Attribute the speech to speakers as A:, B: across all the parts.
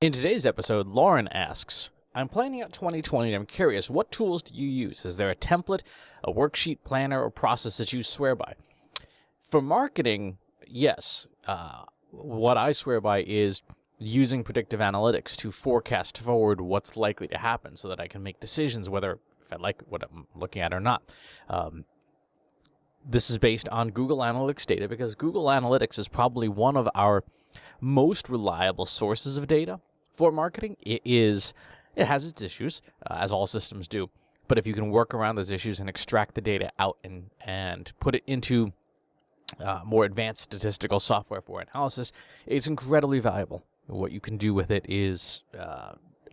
A: In today's episode, Lauren asks, I'm planning out 2020 and I'm curious, what tools do you use? Is there a template, a worksheet, planner, or process that you swear by? For marketing, yes. What I swear by is using predictive analytics to forecast forward what's likely to happen so that I can make decisions whether if I like what I'm looking at or not. This is based on Google Analytics data because Google Analytics is probably one of our most reliable sources of data for marketing. It has its issues, as all systems do. But if you can work around those issues and extract the data out and put it into more advanced statistical software for analysis, it's incredibly valuable. What you can do with it is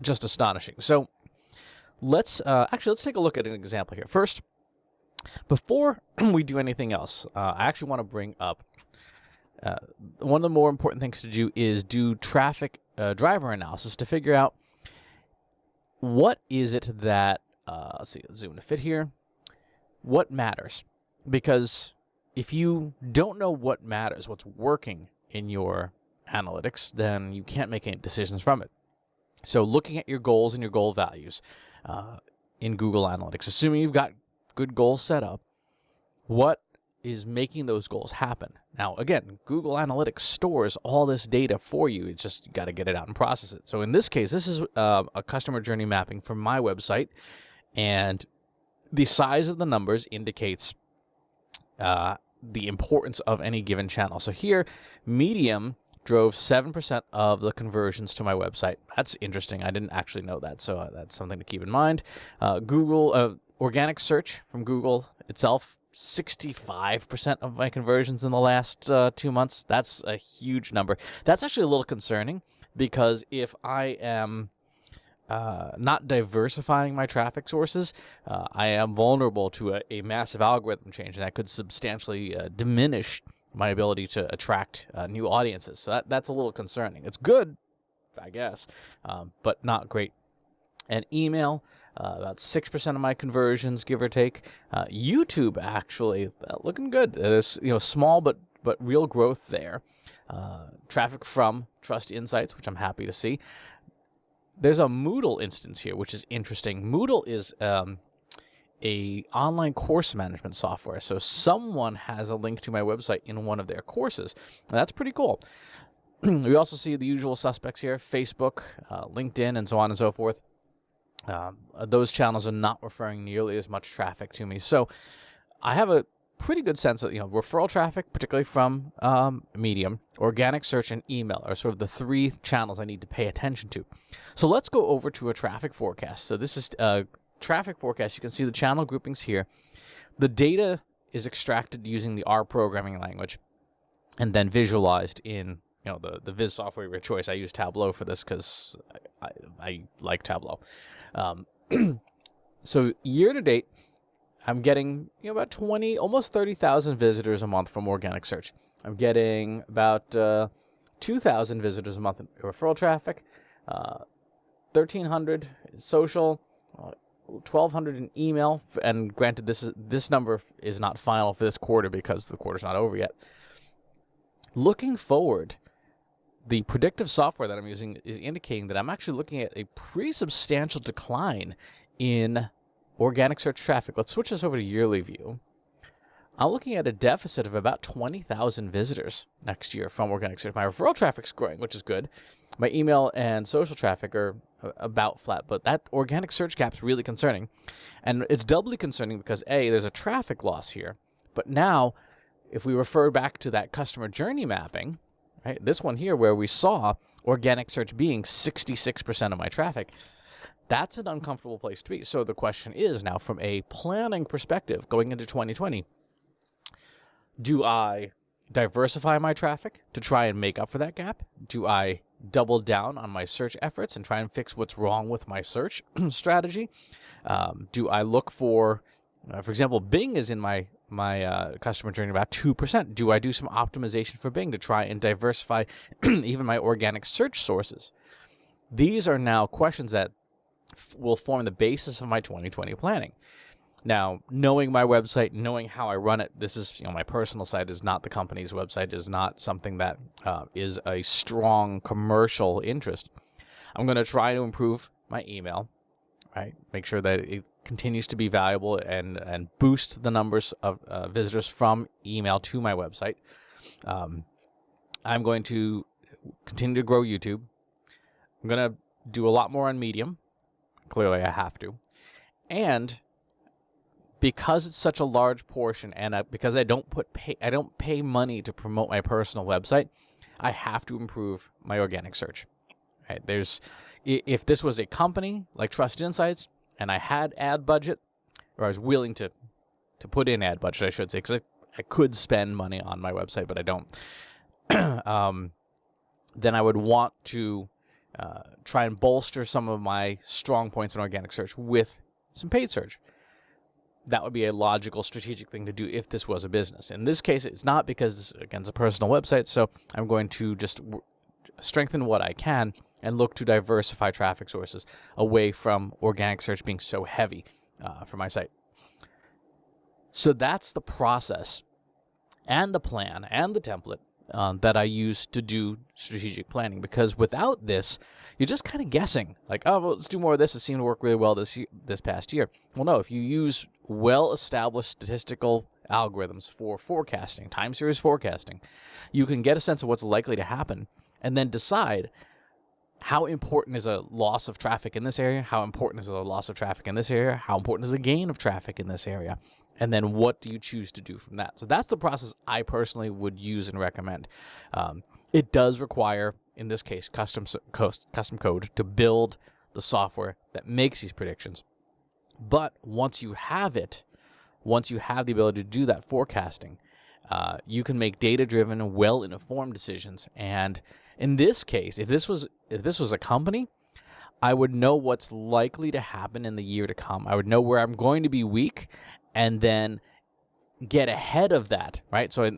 A: just astonishing. So let's take a look at an example here. First, before we do anything else, I actually want to bring up one of the more important things to do is do traffic driver analysis to figure out what is it that, let's zoom to fit here, what matters. Because if you don't know what matters, what's working in your analytics, then you can't make any decisions from it. So looking at your goals and your goal values in Google Analytics, assuming you've got good goals set up, what is making those goals happen? Now, again, Google Analytics stores all this data for you. It's just you got to get it out and process it. So in this case, this is a customer journey mapping from my website, and the size of the numbers indicates the importance of any given channel. So here, medium drove 7% of the conversions to my website. That's interesting. I didn't actually know that, so that's something to keep in mind. Google organic search from Google itself, 65% of my conversions in the last 2 months. That's a huge number. That's actually a little concerning because if I am not diversifying my traffic sources, I am vulnerable to a massive algorithm change, and that could substantially diminish my ability to attract new audiences. So that's a little concerning. It's good, I guess, but not great. And email, about 6% of my conversions, give or take. YouTube, actually, looking good. There's small but real growth there. Traffic from Trust Insights, which I'm happy to see. There's a Moodle instance here, which is interesting. Moodle is a online course management software. So someone has a link to my website in one of their courses. And that's pretty cool. We also see the usual suspects here, Facebook, LinkedIn, and so on and so forth. Those channels are not referring nearly as much traffic to me. So I have a pretty good sense of, referral traffic, particularly from Medium, organic search, and email are sort of the three channels I need to pay attention to. So let's go over to a traffic forecast. So this is a traffic forecast. You can see the channel groupings here. The data is extracted using the R programming language and then visualized in the Viz software of your choice. I use Tableau for this because I like Tableau. So year to date, I'm getting about 20, almost 30,000 visitors a month from organic search. I'm getting about 2,000 visitors a month in referral traffic, 1,300 social, 1,200 in email. And granted, this number is not final for this quarter because the quarter's not over yet. Looking forward, the predictive software that I'm using is indicating that I'm actually looking at a pretty substantial decline in organic search traffic. Let's switch this over to yearly view. I'm looking at a deficit of about 20,000 visitors next year from organic search. My referral traffic's growing, which is good. My email and social traffic are about flat, but that organic search gap's really concerning. And it's doubly concerning because, A, there's a traffic loss here. But now, if we refer back to that customer journey mapping, right, this one here where we saw organic search being 66% of my traffic, that's an uncomfortable place to be. So the question is now, from a planning perspective, going into 2020, do I diversify my traffic to try and make up for that gap? Do I double down on my search efforts and try and fix what's wrong with my search strategy? Do I look for example, Bing is in my customer journey about 2%. Do I do some optimization for Bing to try and diversify even my organic search sources? These are now questions that will form the basis of my 2020 planning. Now, knowing my website, knowing how I run it, this is, my personal site is not the company's website, is not something that is a strong commercial interest. I'm going to try to improve my email, right? Make sure that it continues to be valuable and boost the numbers of visitors from email to my website. I'm going to continue to grow YouTube. I'm going to do a lot more on Medium. Clearly, I have to. And because it's such a large portion, and because I don't pay money to promote my personal website, I have to improve my organic search. Right? If this was a company like Trust Insights, and I had ad budget, or I was willing to put in ad budget, I should say, because I could spend money on my website, but I don't. Then I would want to try and bolster some of my strong points in organic search with some paid search. That would be a logical, strategic thing to do if this was a business. In this case, it's not, because, again, it's a personal website, so I'm going to just strengthen what I can and look to diversify traffic sources away from organic search being so heavy for my site. So that's the process and the plan and the template that I use to do strategic planning, because without this, you're just kind of guessing, like, oh, well, let's do more of this. It seemed to work really well this past year. Well, no, if you use well-established statistical algorithms for forecasting, time series forecasting, you can get a sense of what's likely to happen and then decide how important is a loss of traffic in this area, how important is a loss of traffic in this area, how important is a gain of traffic in this area, and then what do you choose to do from that? So that's the process I personally would use and recommend. It does require, in this case, custom code to build the software that makes these predictions. But once you have it, once you have the ability to do that forecasting, you can make data-driven, well-informed decisions. And in this case, if this was a company, I would know what's likely to happen in the year to come. I would know where I'm going to be weak, and then get ahead of that, right? So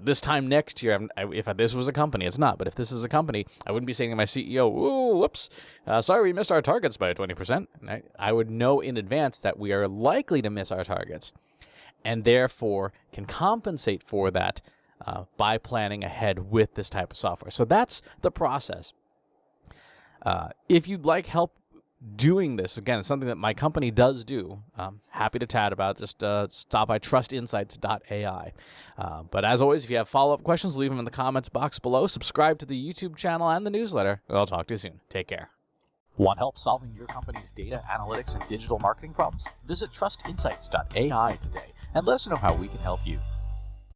A: this time next year, if this was a company, it's not, but if this is a company, I wouldn't be saying to my CEO, "Ooh, whoops, sorry, we missed our targets by 20%. Right? I would know in advance that we are likely to miss our targets, and therefore can compensate for that by planning ahead with this type of software. So that's the process. If you'd like help doing this, again, it's something that my company does do. Happy to chat about it. Just stop by trustinsights.ai. But as always, if you have follow-up questions, leave them in the comments box below. Subscribe to the YouTube channel and the newsletter. I'll talk to you soon. Take care. Want help solving your company's data, analytics, and digital marketing problems? Visit trustinsights.ai today and let us know how we can help you.